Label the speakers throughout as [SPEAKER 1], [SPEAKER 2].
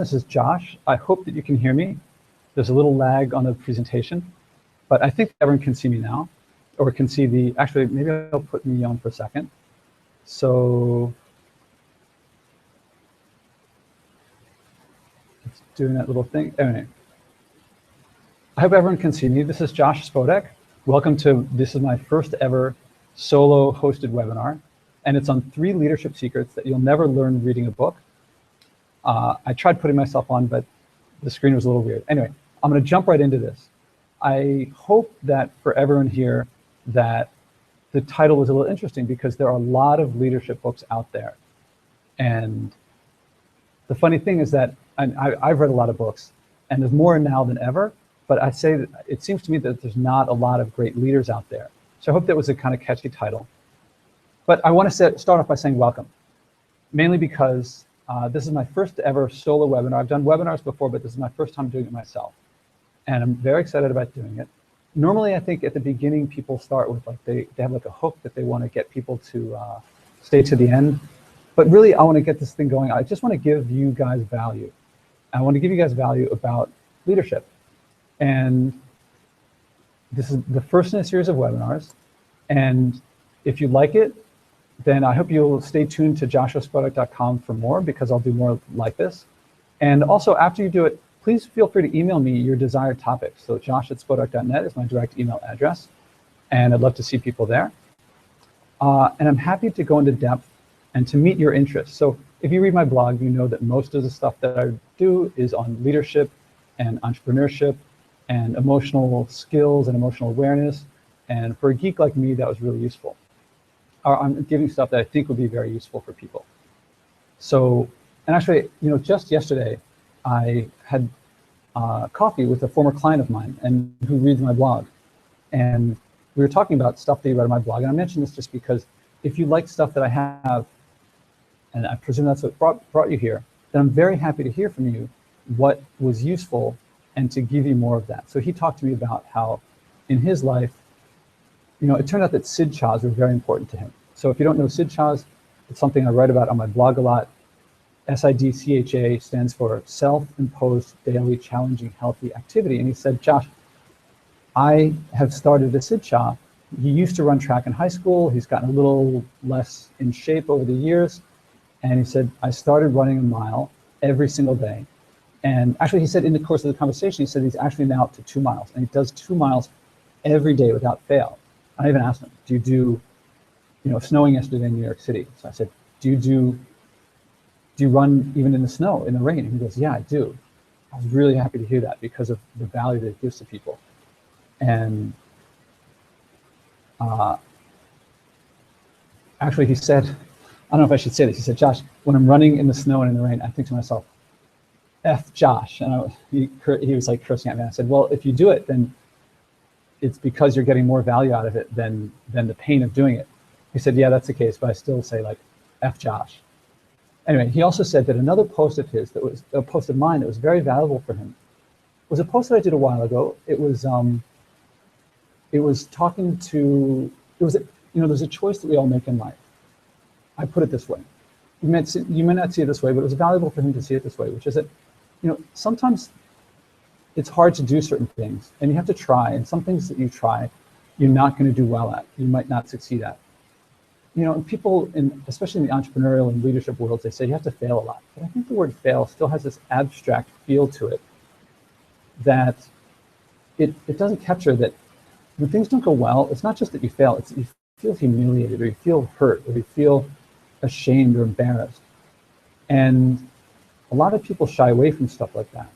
[SPEAKER 1] This is Josh. I hope that you can hear me. There's a little lag on the presentation, but I think everyone can see me now, or can see the, actually, maybe I'll put me on for a second. So it's doing that little thing. Anyway, I hope everyone can see me. This is Josh Spodek. Welcome to, this is my first ever solo hosted webinar, and it's on 3 leadership secrets that you'll never learn reading a book. I tried putting myself on, but the screen was a little weird. Anyway, I'm going to jump right into this. I hope that for everyone here that the title was a little interesting, because there are a lot of leadership books out there. And the funny thing is that I've read a lot of books, and there's more now than ever, but I say that it seems to me that there's not a lot of great leaders out there. So I hope that was a kind of catchy title. But I want to start off by saying welcome, mainly because this is my first ever solo webinar. I've done webinars before, but this is my first time doing it myself. And I'm very excited about doing it. Normally, I think at the beginning, people start with like, they have like a hook that they want to get people to stay to the end. But really, I want to get this thing going. I just want to give you guys value. I want to give you guys value about leadership. And this is the first in a series of webinars. And if you like it, then I hope you'll stay tuned to joshuaspodek.com for more, because I'll do more like this. And also, after you do it, please feel free to email me your desired topics. So josh@spodek.net is my direct email address, and I'd love to see people there. And I'm happy to go into depth and to meet your interests. So if you read my blog, you know that most of the stuff that I do is on leadership and entrepreneurship and emotional skills and emotional awareness. And for a geek like me, that was really useful. I'm giving stuff that I think would be very useful for people. So, and actually, you know, just yesterday, I had coffee with a former client of mine and who reads my blog. And we were talking about stuff that he read on my blog. And I mentioned this just because if you like stuff that I have, and I presume that's what brought you here, then I'm very happy to hear from you what was useful and to give you more of that. So he talked to me about how in his life, you know, it turned out that SIDCHAs were very important to him. So if you don't know SIDCHAs, it's something I write about on my blog a lot. SIDCHA stands for Self-Imposed Daily Challenging Healthy Activity. And he said, Josh, I have started a SIDCHA. He used to run track in high school. He's gotten a little less in shape over the years. And he said, I started running a mile every single day. And actually, he said in the course of the conversation, he said he's actually now up to 2 miles. And he does 2 miles every day without fail. I even asked him, do you do, you know, snowing yesterday in New York City. So I said, do you run even in the snow, in the rain? And he goes, yeah, I do. I was really happy to hear that because of the value that it gives to people. And actually he said, I don't know if I should say this, he said, Josh, when I'm running in the snow and in the rain, I think to myself, F Josh. And he was like cursing at me. I said, well, if you do it, then it's because you're getting more value out of it than the pain of doing it. He said, yeah, that's the case, but I still say like, F Josh. Anyway, he also said that another post of his, that was a post of mine that was very valuable for him, was a post that I did a while ago. It was talking to, you know, there's a choice that we all make in life. I put it this way. You may not see it this way, but it was valuable for him to see it this way, which is that, you know, sometimes it's hard to do certain things and you have to try, and some things that you try, you're not going to do well at, you might not succeed at. You know, people, especially in the entrepreneurial and leadership worlds, they say you have to fail a lot. But I think the word fail still has this abstract feel to it that it doesn't capture that when things don't go well, it's not just that you fail, it's that you feel humiliated or you feel hurt or you feel ashamed or embarrassed. And a lot of people shy away from stuff like that.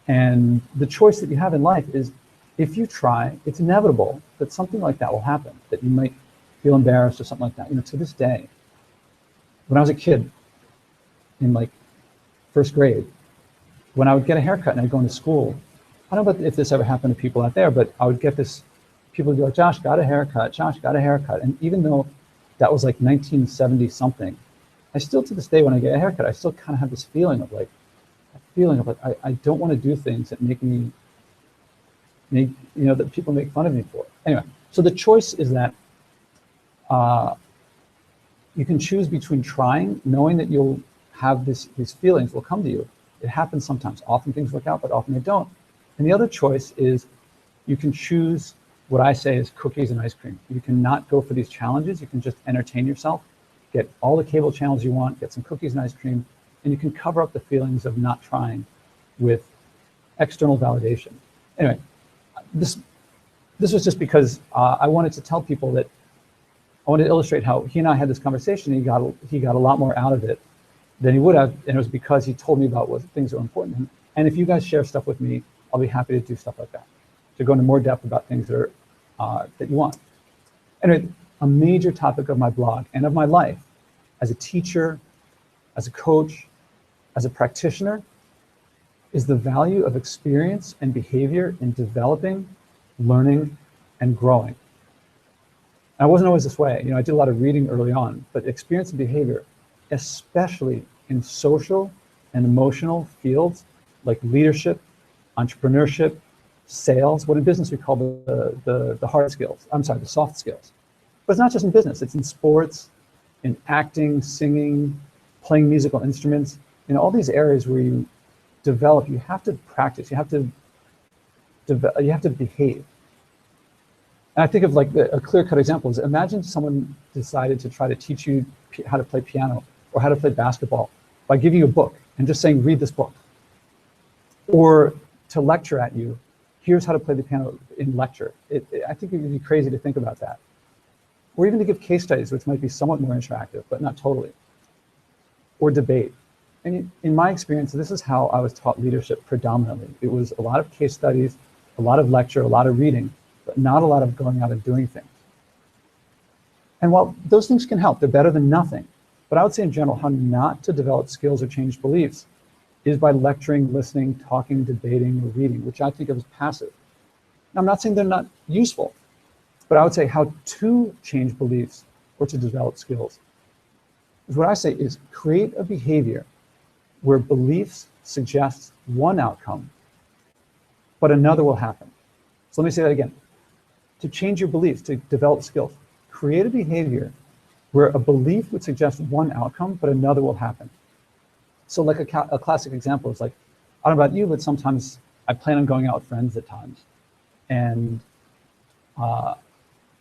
[SPEAKER 1] And the choice that you have in life is, if you try, it's inevitable that something like that will happen, that you might feel embarrassed or something like that. You know, to this day, when I was a kid in like first grade, when I would get a haircut and I'd go into school, I don't know if this ever happened to people out there, but I would get this, people would be like, Josh, got a haircut, Josh, got a haircut. And even though that was like 1970 something, I still to this day, when I get a haircut, I still kind of have this feeling of like, I don't want to do things that make me, you know, that people make fun of me for. Anyway, so the choice is that you can choose between trying, knowing that you'll have these feelings will come to you, It happens sometimes. Often things work out, but often they don't. And the other choice is you can choose what I say is cookies and ice cream. You cannot go for these challenges. You can just entertain yourself, get all the cable channels you want, get some cookies and ice cream, and you can cover up the feelings of not trying with external validation. Anyway, this was just because I wanted to tell people that I wanted to illustrate how he and I had this conversation. He got a lot more out of it than he would have, and it was because he told me about what things that were important to him. And if you guys share stuff with me, I'll be happy to do stuff like that, to go into more depth about things that are that you want. Anyway, a major topic of my blog and of my life as a teacher, as a coach, as a practitioner, is the value of experience and behavior in developing, learning, and growing. I wasn't always this way. I did a lot of reading early on, but experience and behavior, especially in social and emotional fields like leadership, entrepreneurship, sales, what in business we call the hard skills, the soft skills. But it's not just in business, it's in sports, in acting, singing, playing musical instruments, all these areas where you develop, you have to practice, you have to behave. And I think of like a clear-cut example is, imagine someone decided to try to teach you how to play piano or how to play basketball by giving you a book and just saying, read this book. Or to lecture at you, here's how to play the piano in lecture. I think it would be crazy to think about that. Or even to give case studies, which might be somewhat more interactive, but not totally. Or debate. And in my experience, this is how I was taught leadership predominantly. It was a lot of case studies, a lot of lecture, a lot of reading, but not a lot of going out and doing things. And while those things can help, they're better than nothing. But I would say in general, how not to develop skills or change beliefs is by lecturing, listening, talking, debating, or reading, which I think of as passive. Now, I'm not saying they're not useful, but I would say how to change beliefs or to develop skills is what I say is create a behavior where beliefs suggest one outcome, but another will happen. So let me say that again. To change your beliefs, to develop skills, create a behavior where a belief would suggest one outcome, but another will happen. So like a classic example is like, I don't know about you, but sometimes I plan on going out with friends at times. And, I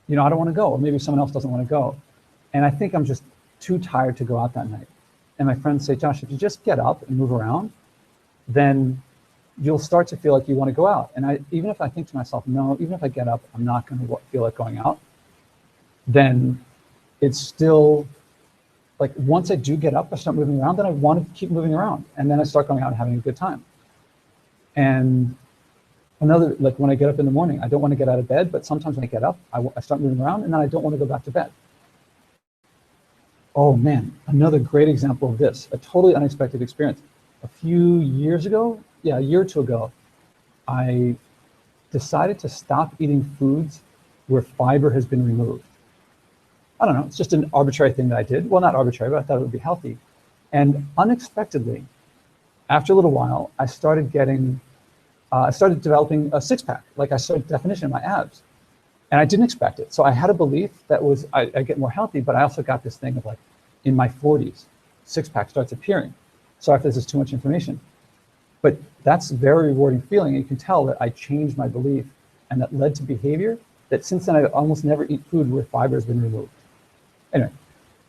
[SPEAKER 1] don't want to go, or maybe someone else doesn't want to go. And I think I'm just too tired to go out that night. And my friends say, Josh, if you just get up and move around, then you'll start to feel like you want to go out. And even if I think to myself, no, even if I get up, I'm not going to feel like going out, then it's still like, once I do get up, I start moving around, then I want to keep moving around. And then I start going out and having a good time. And another, like when I get up in the morning, I don't want to get out of bed, but sometimes when I get up, I start moving around and then I don't want to go back to bed. Oh man, another great example of this, a totally unexpected experience. A few years ago, a year or two ago, I decided to stop eating foods where fiber has been removed. I don't know, it's just an arbitrary thing that I did. Well, not arbitrary, but I thought it would be healthy. And unexpectedly, after a little while, I started developing a six-pack. Like I started definition of my abs. And I didn't expect it. So I had a belief that was, I get more healthy, but I also got this thing of like, in my 40s, six-pack starts appearing. Sorry if this is too much information. But that's a very rewarding feeling. And you can tell that I changed my belief and that led to behavior that since then I almost never eat food where fiber has been removed. Anyway,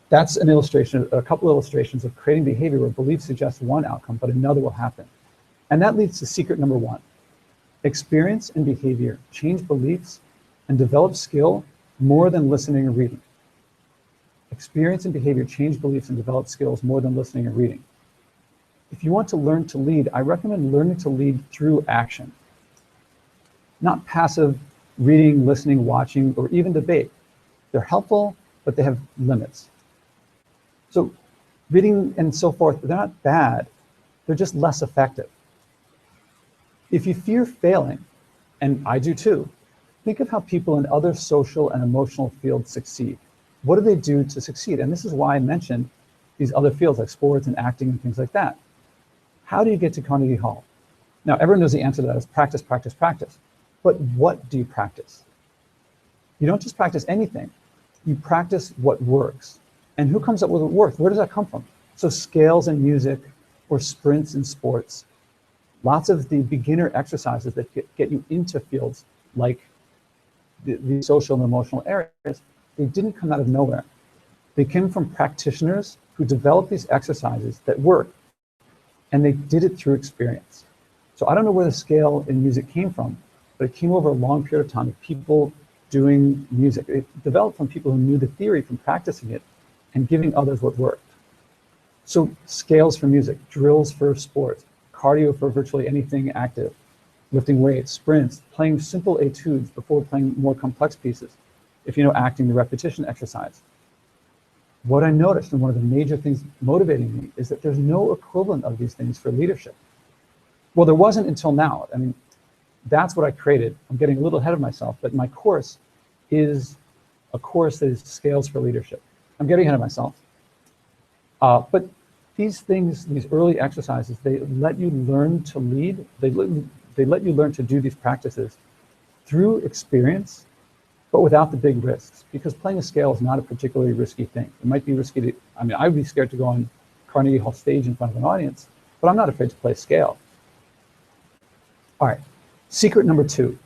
[SPEAKER 1] that's an illustration, a couple illustrations of creating behavior where belief suggests one outcome, but another will happen. And that leads to secret number one. Experience and behavior change beliefs and develop skill more than listening or reading. Experience and behavior change beliefs and develop skills more than listening or reading. If you want to learn to lead, I recommend learning to lead through action. Not passive reading, listening, watching, or even debate. They're helpful, but they have limits. So reading and so forth, they're not bad, they're just less effective. If you fear failing, and I do too, think of how people in other social and emotional fields succeed. What do they do to succeed? And this is why I mentioned these other fields like sports and acting and things like that. How do you get to Carnegie Hall? Now, everyone knows the answer to that is practice, practice, practice. But what do you practice? You don't just practice anything. You practice what works. And who comes up with what works? Where does that come from? So scales and music, or sprints in sports. Lots of the beginner exercises that get you into fields like the social and emotional areas, they didn't come out of nowhere. They came from practitioners who developed these exercises that work, and they did it through experience. So I don't know where the scale in music came from, but it came over a long period of time of people doing music. It developed from people who knew the theory from practicing it and giving others what worked. So scales for music, drills for sports, cardio for virtually anything active, lifting weights, sprints, playing simple etudes before playing more complex pieces. If you know acting, the repetition exercise. What I noticed, and one of the major things motivating me, is that there's no equivalent of these things for leadership. Well, there wasn't until now. I mean, that's what I created. I'm getting a little ahead of myself, but my course is a course that is scales for leadership. I'm getting ahead of myself. But these things, these early exercises, they let you learn to lead. They let you learn to do these practices through experience, but without the big risks, because playing a scale is not a particularly risky thing. It might be risky to, I mean, I would be scared to go on Carnegie Hall stage in front of an audience, but I'm not afraid to play scale. All right, secret number 2,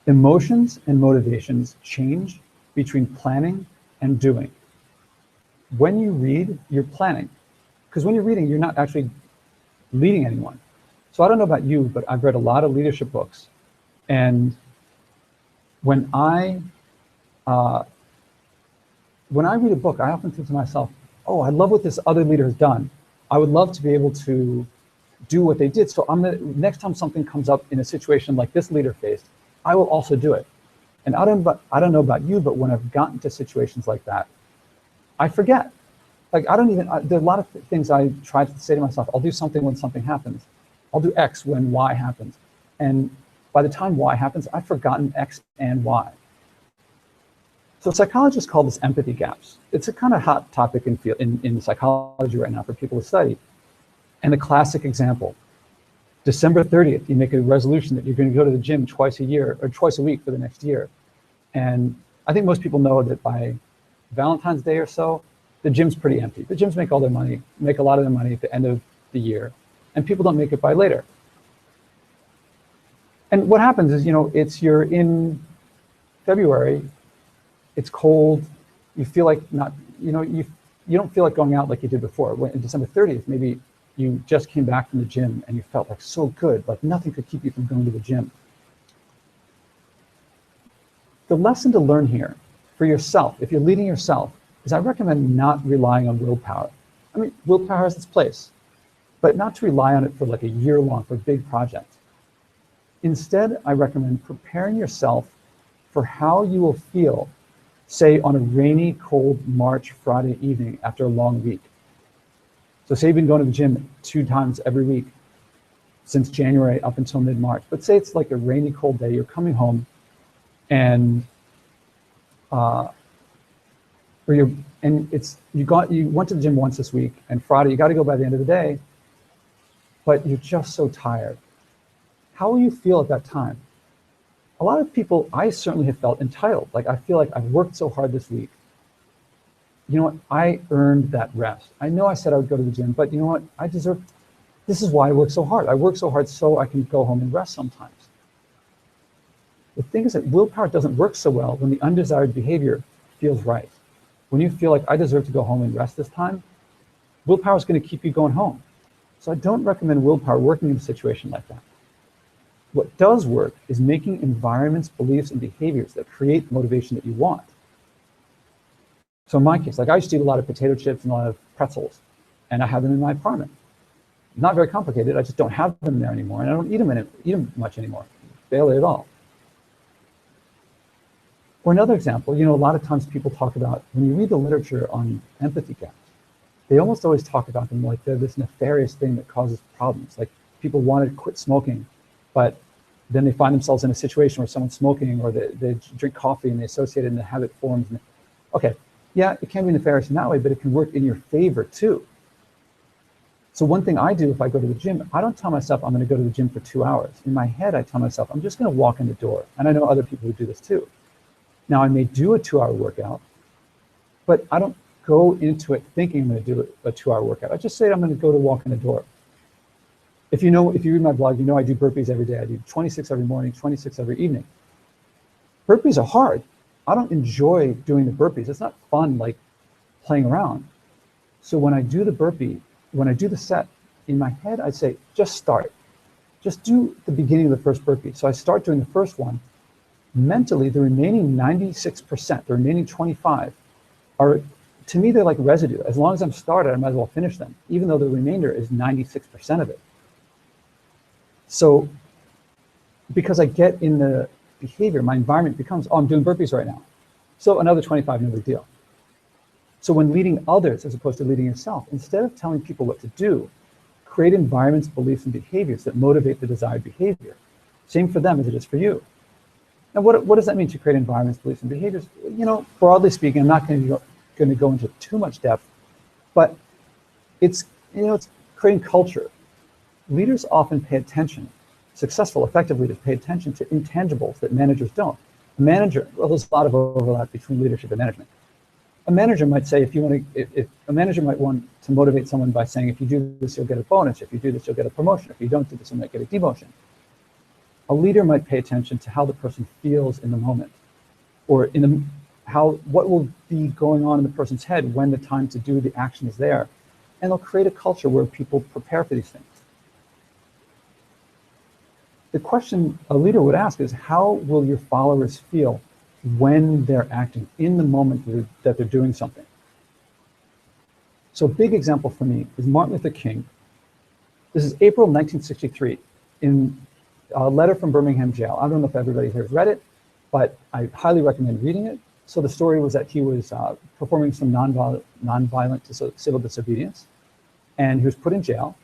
[SPEAKER 1] emotions and motivations change between planning and doing. When you read, you're planning, because when you're reading, you're not actually leading anyone. So I don't know about you, but I've read a lot of leadership books, and when I read a book, I often think to myself, oh, I love what this other leader has done. I would love to be able to do what they did. So next time something comes up in a situation like this leader faced, I will also do it. And I don't know about you, but when I've gotten to situations like that, I forget. Like there are a lot of things I try to say to myself, I'll do something when something happens. I'll do X when Y happens. And by the time Y happens, I've forgotten X and Y. So psychologists call this empathy gaps. It's a kind of hot topic in psychology right now for people to study. And the classic example, December 30th, you make a resolution that you're going to go to the gym twice a year or twice a week for the next year. And I think most people know that by Valentine's Day or so, the gym's pretty empty. The gyms make all their money, make a lot of their money at the end of the year, and people don't make it by later. And what happens is, you're in February, it's cold, you feel like you don't feel like going out like you did before. When December 30th, maybe you just came back from the gym and you felt like so good, like nothing could keep you from going to the gym. The lesson to learn here for yourself, if you're leading yourself, is I recommend not relying on willpower. I mean, willpower has its place, but not to rely on it for like a year long for a big project. Instead, I recommend preparing yourself for how you will feel, say on a rainy, cold March Friday evening after a long week. So say you've been going to the gym 2 times every week since January up until mid-March, but say it's like a rainy, cold day, you're coming home and you went to the gym once this week, and Friday you got to go by the end of the day, but you're just so tired. How will you feel at that time? A lot of people, I certainly have felt entitled. Like I feel like I've worked so hard this week. You know what? I earned that rest. I know I said I would go to the gym, but you know what? This is why I work so hard. I work so hard so I can go home and rest sometimes. The thing is that willpower doesn't work so well when the undesired behavior feels right. When you feel like I deserve to go home and rest this time, willpower is going to keep you going home. So I don't recommend willpower working in a situation like that. What does work is making environments, beliefs, and behaviors that create motivation that you want. So in my case, like I used to eat a lot of potato chips and a lot of pretzels, and I have them in my apartment. Not very complicated, I just don't have them there anymore, and I don't eat them much anymore, barely at all. Or another example, a lot of times people talk about, when you read the literature on empathy gaps, they almost always talk about them like they're this nefarious thing that causes problems. Like people want to quit smoking, but then they find themselves in a situation where someone's smoking, or they drink coffee and they associate it and the habit forms. Okay, yeah, it can be nefarious in that way, but it can work in your favor too. So one thing I do if I go to the gym, I don't tell myself I'm going to go to the gym for 2 hours. In my head, I tell myself I'm just going to walk in the door. And I know other people who do this too. Now I may do a 2-hour workout, but I don't go into it thinking I'm going to do a 2-hour workout. I just say I'm going to go to walk in the door. If you read my blog, you know I do burpees every day. I do 26 every morning, 26 every evening. Burpees are hard. I don't enjoy doing the burpees. It's not fun like playing around. So when I do the burpee, when I do the set, in my head, I'd say, just start. Just do the beginning of the first burpee. So I start doing the first one. Mentally, the remaining 96%, the remaining 25 are, to me, they're like residue. As long as I'm started, I might as well finish them, even though the remainder is 96% of it. So because I get in the behavior, my environment becomes, oh, I'm doing burpees right now. So another 25, no big deal. So when leading others, as opposed to leading yourself, instead of telling people what to do, create environments, beliefs, and behaviors that motivate the desired behavior. Same for them as it is for you. Now, what does that mean to create environments, beliefs, and behaviors? You know, broadly speaking, I'm not going to go into too much depth, but it's creating culture. Leaders often pay attention, successful, effective leaders pay attention to intangibles that managers don't. A manager, well, there's a lot of overlap between leadership and management. A manager might say, if a manager might want to motivate someone by saying, if you do this, you'll get a bonus. If you do this, you'll get a promotion. If you don't do this, you might get a demotion. A leader might pay attention to how the person feels in the moment, or what will be going on in the person's head when the time to do the action is there. And they'll create a culture where people prepare for these things. The question a leader would ask is, how will your followers feel when they're acting in the moment that they're doing something? So a big example for me is Martin Luther King. This is April 1963 in a letter from Birmingham jail. I don't know if everybody here has read it, but I highly recommend reading it. So the story was that he was performing some nonviolent civil disobedience, and he was put in jail.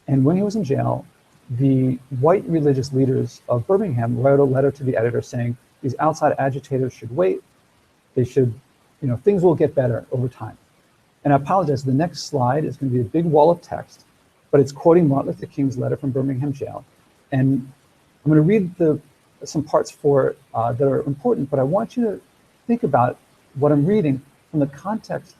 [SPEAKER 1] And when he was in jail, the white religious leaders of Birmingham wrote a letter to the editor saying, these outside agitators should wait. They should, things will get better over time. And I apologize, the next slide is going to be a big wall of text, but it's quoting Martin Luther King's letter from Birmingham jail. And I'm going to read some parts that are important, but I want you to think about what I'm reading from the context.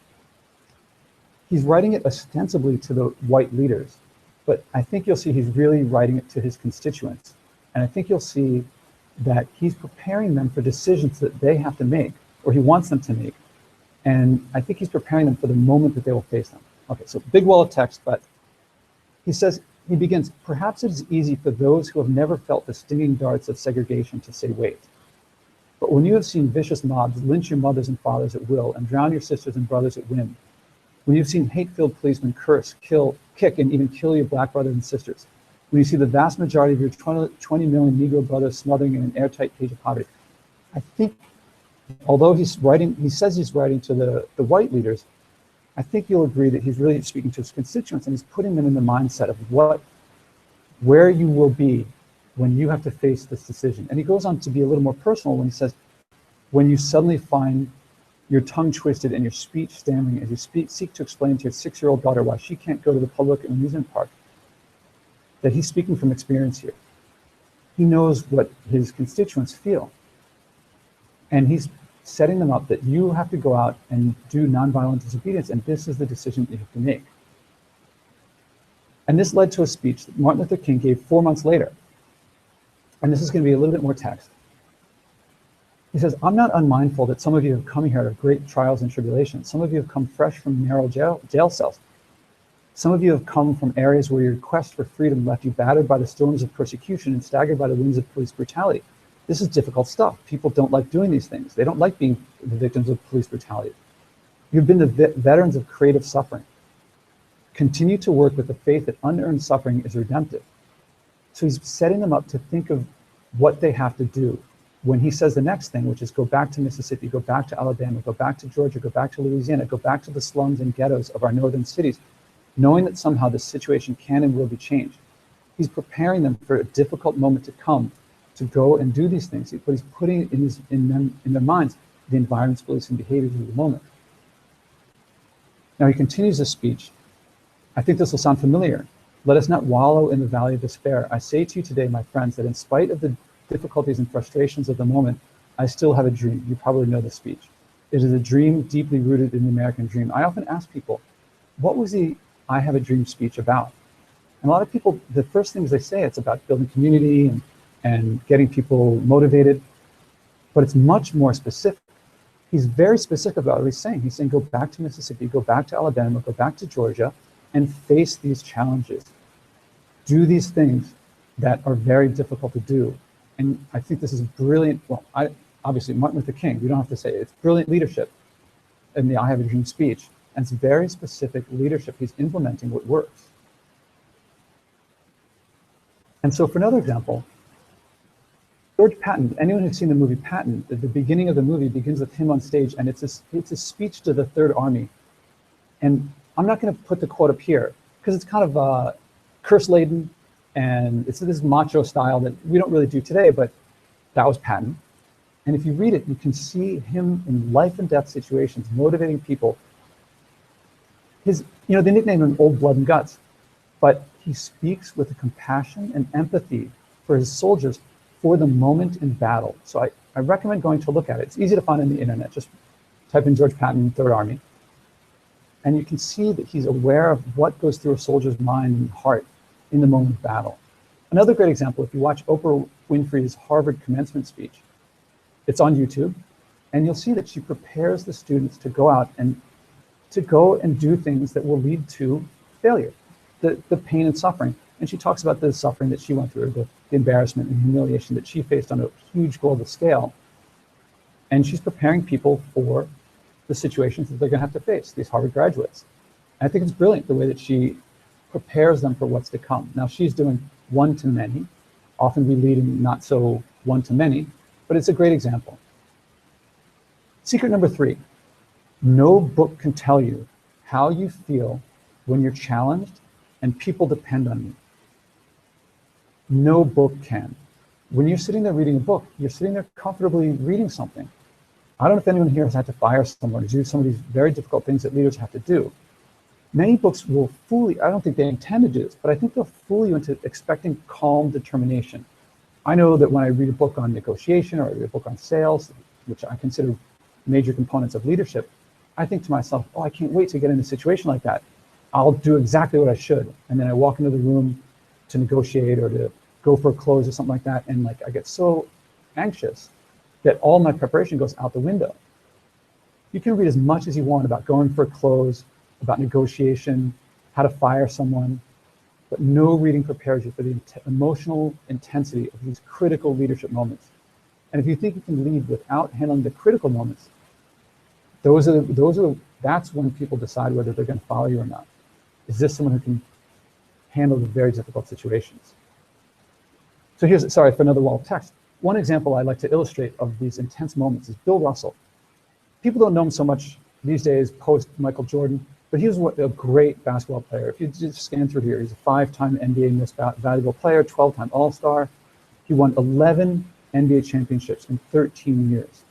[SPEAKER 1] He's writing it ostensibly to the white leaders, but I think you'll see he's really writing it to his constituents. And I think you'll see that he's preparing them for decisions that they have to make, or he wants them to make. And I think he's preparing them for the moment that they will face them. Okay, so big wall of text, but he begins, perhaps it is easy for those who have never felt the stinging darts of segregation to say wait. But when you have seen vicious mobs lynch your mothers and fathers at will and drown your sisters and brothers at whim, when you've seen hate-filled policemen curse, kill, kick, and even kill your black brothers and sisters, when you see the vast majority of your 20 million Negro brothers smothering in an airtight cage of poverty, I think, although he says he's writing to the white leaders, I think you'll agree that he's really speaking to his constituents, and he's putting them in the mindset of where you will be when you have to face this decision. And he goes on to be a little more personal when he says, when you suddenly find your tongue twisted and your speech stammering as you seek to explain to your 6-year-old daughter why she can't go to the public amusement park, that he's speaking from experience here. He knows what his constituents feel. And he's setting them up that you have to go out and do nonviolent disobedience, and this is the decision that you have to make. And this led to a speech that Martin Luther King gave 4 months later. And this is going to be a little bit more text. He says, I'm not unmindful that some of you have come here out of great trials and tribulations. Some of you have come fresh from narrow jail cells. Some of you have come from areas where your quest for freedom left you battered by the storms of persecution and staggered by the winds of police brutality. This is difficult stuff. People don't like doing these things. They don't like being the victims of police brutality. You've been the veterans of creative suffering. Continue to work with the faith that unearned suffering is redemptive. So he's setting them up to think of what they have to do when he says the next thing, which is go back to Mississippi, go back to Alabama, go back to Georgia, go back to Louisiana, go back to the slums and ghettos of our northern cities, knowing that somehow the situation can and will be changed. He's preparing them for a difficult moment to come to go and do these things, but he's putting in their minds the environments, beliefs, and behaviors of the moment. Now he continues this speech. I think this will sound familiar. Let us not wallow in the valley of despair. I say to you today, my friends, that in spite of the difficulties and frustrations of the moment, I still have a dream. You probably know this speech. It is a dream deeply rooted in the American dream. I often ask people, what was the I have a dream speech about? And a lot of people, the first things they say, it's about building community and getting people motivated, but it's much more specific. He's very specific about what he's saying. He's saying, go back to Mississippi, go back to Alabama, go back to Georgia, and face these challenges. Do these things that are very difficult to do. And I think this is brilliant. Well, obviously Martin Luther King, we don't have to say it. It's brilliant leadership in the I Have a Dream speech. And it's very specific leadership. He's implementing what works. And so for another example, George Patton, anyone who's seen the movie Patton, the beginning of the movie begins with him on stage, and it's a speech to the Third Army. And I'm not going to put the quote up here because it's kind of curse-laden, and it's this macho style that we don't really do today, but that was Patton. And if you read it, you can see him in life and death situations, motivating people. They nickname him Old Blood and Guts, but he speaks with a compassion and empathy for his soldiers for the moment in battle. So I recommend going to look at it. It's easy to find on the internet. Just type in George Patton, Third Army. And you can see that he's aware of what goes through a soldier's mind and heart in the moment of battle. Another great example, if you watch Oprah Winfrey's Harvard commencement speech, it's on YouTube, and you'll see that she prepares the students to go out and do things that will lead to failure, the pain and suffering. And she talks about the suffering that she went through, the embarrassment and humiliation that she faced on a huge global scale. And she's preparing people for the situations that they're going to have to face, these Harvard graduates. And I think it's brilliant the way that she prepares them for what's to come. Now, she's doing one-to-many, often we leading not so one-to-many, but it's a great example. Secret number 3, no book can tell you how you feel when you're challenged and people depend on you. No book can. When you're sitting there reading a book, you're sitting there comfortably reading something. I don't know if anyone here has had to fire someone or do some of these very difficult things that leaders have to do. Many books will fool you. I don't think they intend to do this, but I think they'll fool you into expecting calm determination. I know that when I read a book on negotiation or I read a book on sales, which I consider major components of leadership, I think to myself, oh, I can't wait to get in a situation like that. I'll do exactly what I should. And then I walk into the room to negotiate or to go for a close or something like that. And I get so anxious that all my preparation goes out the window. You can read as much as you want about going for a close, about negotiation, how to fire someone, but no reading prepares you for the emotional intensity of these critical leadership moments. And if you think you can lead without handling the critical moments, that's when people decide whether they're going to follow you or not. Is this someone who can handle the very difficult situations? So sorry for another wall of text. One example I like to illustrate of these intense moments is Bill Russell. People don't know him so much these days post Michael Jordan, but he was a great basketball player. If you just scan through here, he's a 5-time NBA Most Valuable Player, 12-time All-Star. He won 11 NBA championships in 13 years,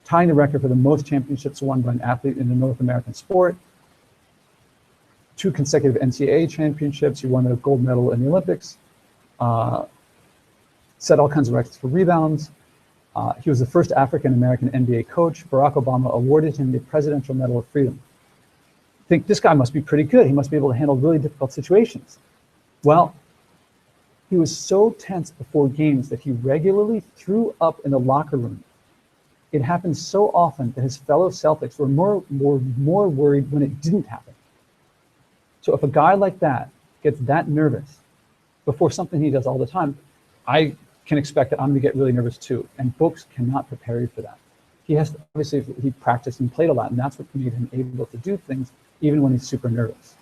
[SPEAKER 1] tying the record for the most championships won by an athlete in a North American sport. 2 consecutive NCAA championships. He won a gold medal in the Olympics. Set all kinds of records for rebounds. He was the first African-American NBA coach. Barack Obama awarded him the Presidential Medal of Freedom. Think this guy must be pretty good. He must be able to handle really difficult situations. Well, he was so tense before games that he regularly threw up in the locker room. It happened so often that his fellow Celtics were more worried when it didn't happen. So if a guy like that gets that nervous before something he does all the time, I can expect that I'm going to get really nervous too. And books cannot prepare you for that. He has to, obviously, he practiced and played a lot, and that's what made him able to do things even when he's super nervous.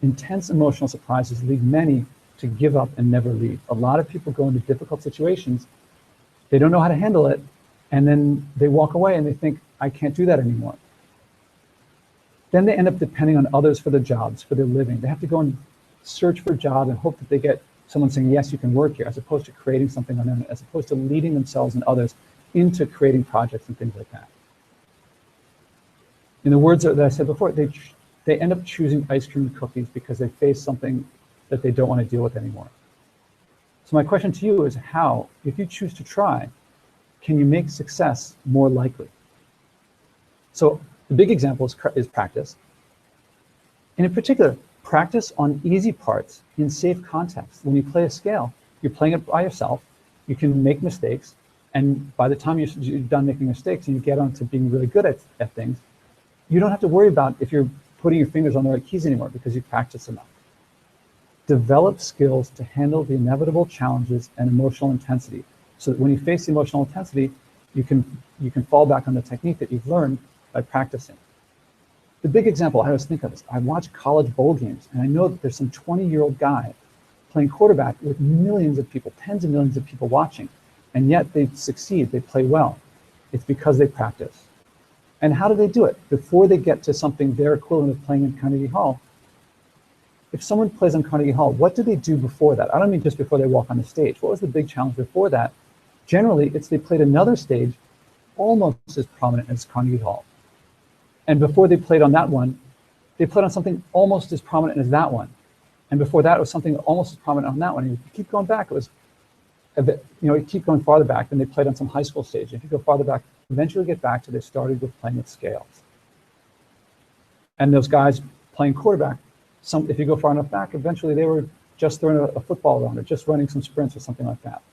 [SPEAKER 1] Intense emotional surprises lead many to give up and never leave. A lot of people go into difficult situations, they don't know how to handle it, and then they walk away and they think, I can't do that anymore. Then they end up depending on others for their jobs, for their living. They have to go and search for a job and hope that they get someone saying, yes, you can work here, as opposed to creating something on them, as opposed to leading themselves and others into creating projects and things like that. In the words that I said before, they end up choosing ice cream and cookies because they face something that they don't want to deal with anymore. So my question to you is how, if you choose to try, can you make success more likely? So the big example is practice. And in particular, Practice on easy parts in safe context. When you play a scale, you're playing it by yourself, you can make mistakes, and by the time you're done making mistakes and you get on to being really good at things, you don't have to worry about if you're putting your fingers on the right keys anymore because you've practiced enough. Develop skills to handle the inevitable challenges and emotional intensity, so that when you face the emotional intensity, you can fall back on the technique that you've learned by practicing. The big example I always think of is I watch college bowl games, and I know that there's some 20-year-old guy playing quarterback with millions of people, tens of millions of people watching, and yet they succeed, they play well. It's because they practice. And how do they do it? Before they get to something their equivalent of playing in Carnegie Hall, if someone plays on Carnegie Hall, what do they do before that? I don't mean just before they walk on the stage. What was the big challenge before that? Generally, it's they played another stage almost as prominent as Carnegie Hall. And before they played on that one, they played on something almost as prominent as that one. And before that, it was something almost as prominent on that one. And if you keep going back, it was a bit, you keep going farther back, then they played on some high school stage. If you go farther back, eventually get back to they started with playing with scales. And those guys playing quarterback, if you go far enough back, eventually they were just throwing a football around or just running some sprints or something like that.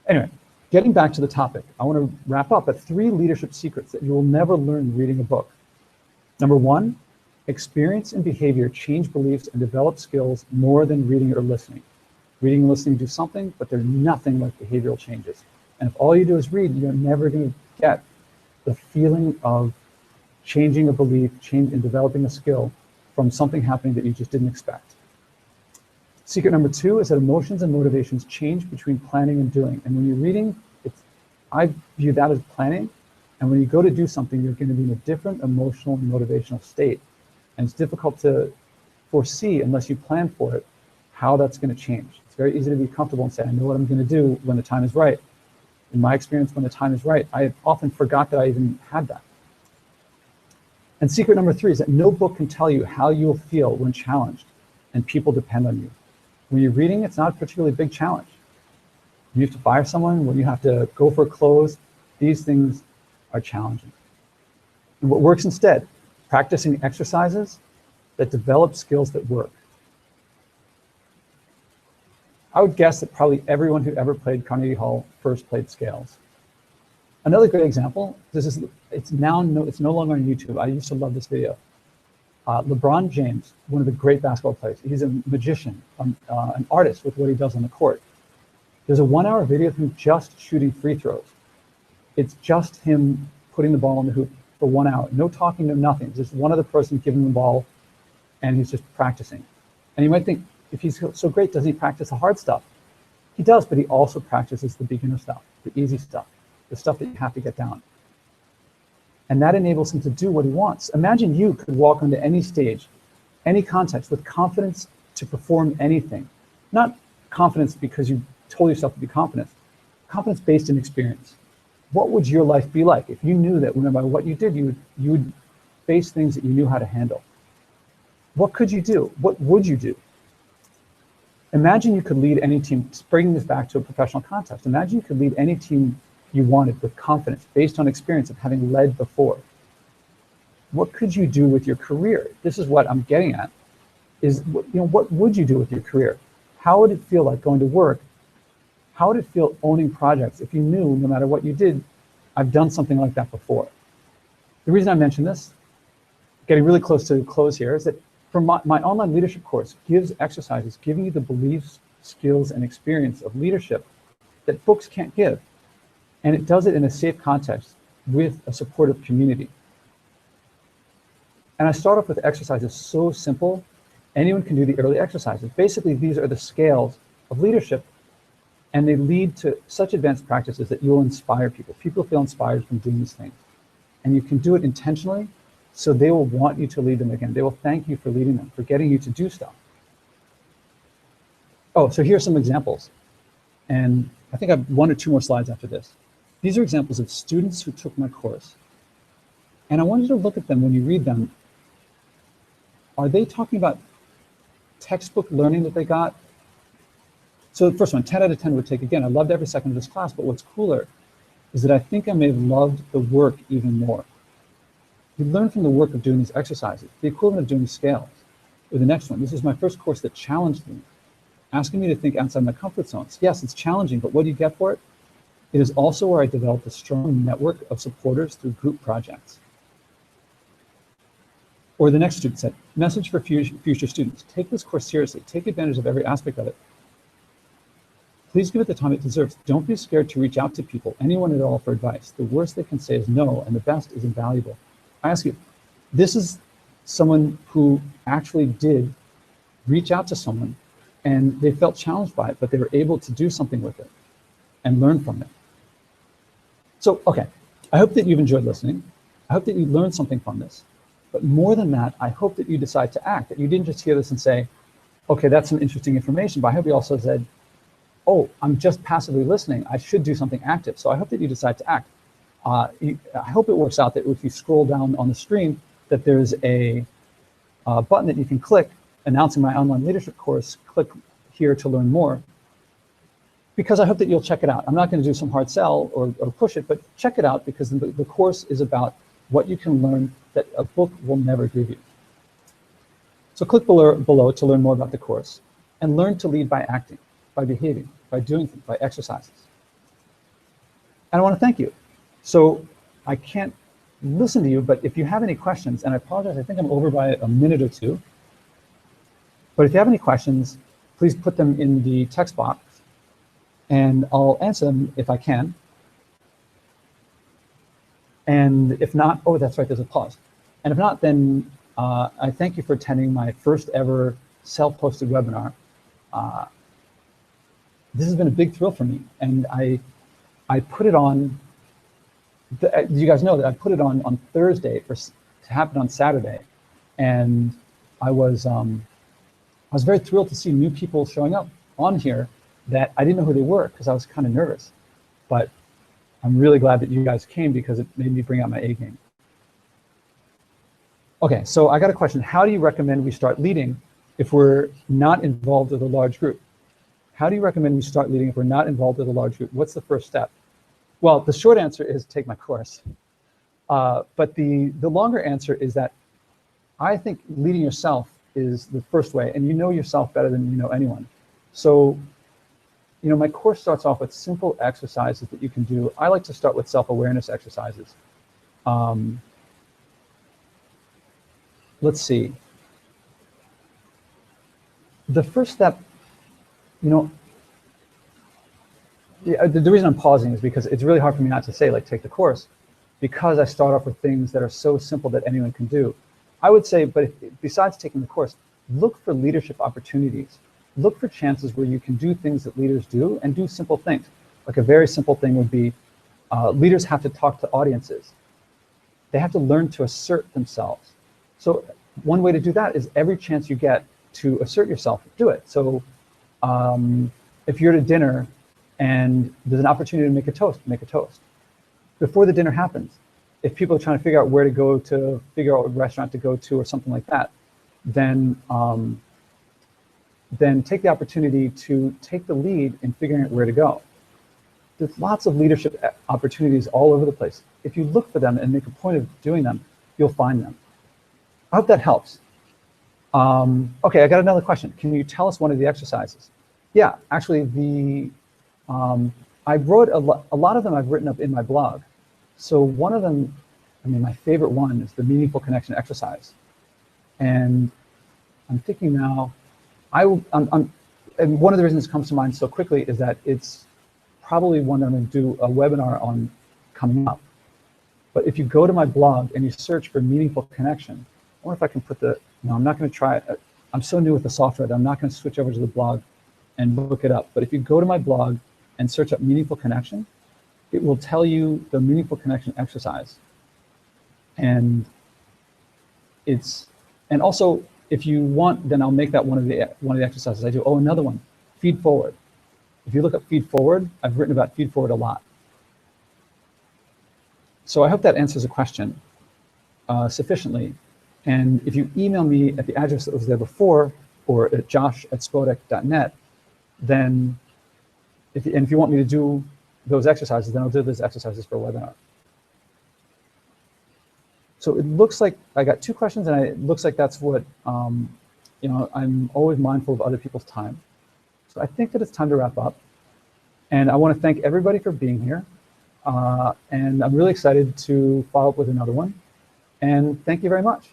[SPEAKER 1] Anyway, getting back to the topic, I want to wrap up at 3 leadership secrets that you will never learn reading a book. Number 1, experience and behavior change beliefs and develop skills more than reading or listening. Reading and listening do something, but they're nothing like behavioral changes. And if all you do is read, you're never going to get the feeling of changing a belief, and developing a skill from something happening that you just didn't expect. Secret number 2 is that emotions and motivations change between planning and doing. And when you're reading, I view that as planning. And when you go to do something, you're going to be in a different emotional and motivational state. And it's difficult to foresee, unless you plan for it, how that's going to change. It's very easy to be comfortable and say, I know what I'm going to do when the time is right. In my experience, when the time is right, I often forgot that I even had that. And secret number 3 is that no book can tell you how you'll feel when challenged, and people depend on you. When you're reading, it's not a particularly big challenge. When you have to fire someone, when you have to go for a close, these things are challenging. And what works instead? Practicing exercises that develop skills that work. I would guess that probably everyone who ever played Carnegie Hall first played scales. Another great example, it's no longer on YouTube. I used to love this video. LeBron James, one of the great basketball players, he's a magician, an artist with what he does on the court. There's a 1-hour video of him just shooting free throws. It's just him putting the ball in the hoop for 1 hour. No talking, no nothing. Just one other person giving him the ball, and he's just practicing. And you might think, if he's so great, doesn't he practice the hard stuff? He does, but he also practices the beginner stuff, the easy stuff, the stuff that you have to get down. And that enables him to do what he wants. Imagine you could walk onto any stage, any context, with confidence to perform anything. Not confidence because you told yourself to be confident, confidence based in experience. What would your life be like if you knew that no matter what you did, you would face things that you knew how to handle? What could you do? What would you do? Imagine you could lead any team, bringing this back to a professional context. Imagine you could lead any team you wanted with confidence based on experience of having led before. What could you do with your career? This is what I'm getting at, is what would you do with your career? How would it feel like going to work? How would it feel owning projects if you knew no matter what you did, I've done something like that before? The reason I mention this, getting really close to the close here, is that from my online leadership course gives exercises giving you the beliefs, skills, and experience of leadership that books can't give. And it does it in a safe context with a supportive community. And I start off with exercises so simple, anyone can do the early exercises. Basically, these are the scales of leadership, and they lead to such advanced practices that you'll inspire people. People feel inspired from doing these things. And you can do it intentionally, so they will want you to lead them again. They will thank you for leading them, for getting you to do stuff. Oh, so here's some examples. And I think I have 1 or 2 more slides after this. These are examples of students who took my course. And I want you to look at them when you read them. Are they talking about textbook learning that they got? So the first one, 10 out of 10 would take again. I loved every second of this class, but what's cooler is that I think I may have loved the work even more. You learn from the work of doing these exercises, the equivalent of doing scales. Or the next one, this is my first course that challenged me, asking me to think outside my comfort zones. Yes, it's challenging, but what do you get for it? It is also where I developed a strong network of supporters through group projects. Or the next student said, message for future students, take this course seriously, take advantage of every aspect of it. Please give it the time it deserves. Don't be scared to reach out to people, anyone at all, for advice. The worst they can say is no, and the best is invaluable. I ask you, this is someone who actually did reach out to someone and they felt challenged by it, but they were able to do something with it and learn from it. So, okay, I hope that you've enjoyed listening. I hope that you learned something from this. But more than that, I hope that you decide to act, that you didn't just hear this and say, okay, that's some interesting information, but I hope you also said, oh, I'm just passively listening. I should do something active. So I hope that you decide to act. I hope it works out that if you scroll down on the screen, that there's a button that you can click announcing my online leadership course. Click here to learn more, because I hope that you'll check it out. I'm not going to do some hard sell or push it, but check it out, because the course is about what you can learn that a book will never give you. So click below to learn more about the course and learn to lead by acting, by behaving, by doing things, by exercises. And I want to thank you. So I can't listen to you, but if you have any questions, and I apologize, I think I'm over by a minute or two, but if you have any questions, please put them in the text box and I'll answer them if I can. And if not, oh, that's right, there's a pause. And if not, then I thank you for attending my first ever self-hosted webinar. This has been a big thrill for me, and I put it on, you guys know that I put it on Thursday to happen on Saturday, and I was very thrilled to see new people showing up on here that I didn't know who they were, because I was kind of nervous, but I'm really glad that you guys came, because it made me bring out my A game. Okay, so I got a question. How do you recommend we start leading if we're not involved with a large group? How do you recommend we start leading if we're not involved with a large group? What's the first step? Well, the short answer is take my course. But the longer answer is that I think leading yourself is the first way, and you know yourself better than you know anyone. So, you know, my course starts off with simple exercises that you can do. I like to start with self-awareness exercises. Let's see. The first step, you know, the reason I'm pausing is because it's really hard for me not to say, like, take the course, because I start off with things that are so simple that anyone can do. I would say, but besides taking the course, look for leadership opportunities. Look for chances where you can do things that leaders do, and do simple things. Like a very simple thing would be, leaders have to talk to audiences. They have to learn to assert themselves. So one way to do that is every chance you get to assert yourself, do it. So if you're at a dinner and there's an opportunity to make a toast, make a toast. Before the dinner happens, if people are trying to figure out where to go, to figure out what restaurant to go to or something like that, then take the opportunity to take the lead in figuring out where to go. There's lots of leadership opportunities all over the place. If you look for them and make a point of doing them, you'll find them. I hope that helps. Okay, I got another question. Can you tell us one of the exercises? Yeah, actually, I wrote a lot of them I've written up in my blog. So one of them, I mean, my favorite one is the meaningful connection exercise. And I'm thinking now, and one of the reasons it comes to mind so quickly is that it's probably one that I'm going to do a webinar on coming up. But if you go to my blog and you search for meaningful connection, I wonder if I can put the, no, I'm not going to try it. I'm so new with the software that I'm not going to switch over to the blog and look it up. But if you go to my blog and search up meaningful connection, it will tell you the meaningful connection exercise. And also, if you want, then I'll make that one of the exercises I do. Oh, another one, feed forward. If you look up feed forward, I've written about feed forward a lot. So I hope that answers the question sufficiently. And if you email me at the address that was there before, or at josh@spodek.net, then if you want me to do those exercises, then I'll do those exercises for a webinar. So it looks like I got 2 questions, and it looks like that's what you know, I'm always mindful of other people's time. So I think that it's time to wrap up. And I want to thank everybody for being here. And I'm really excited to follow up with another one. And thank you very much.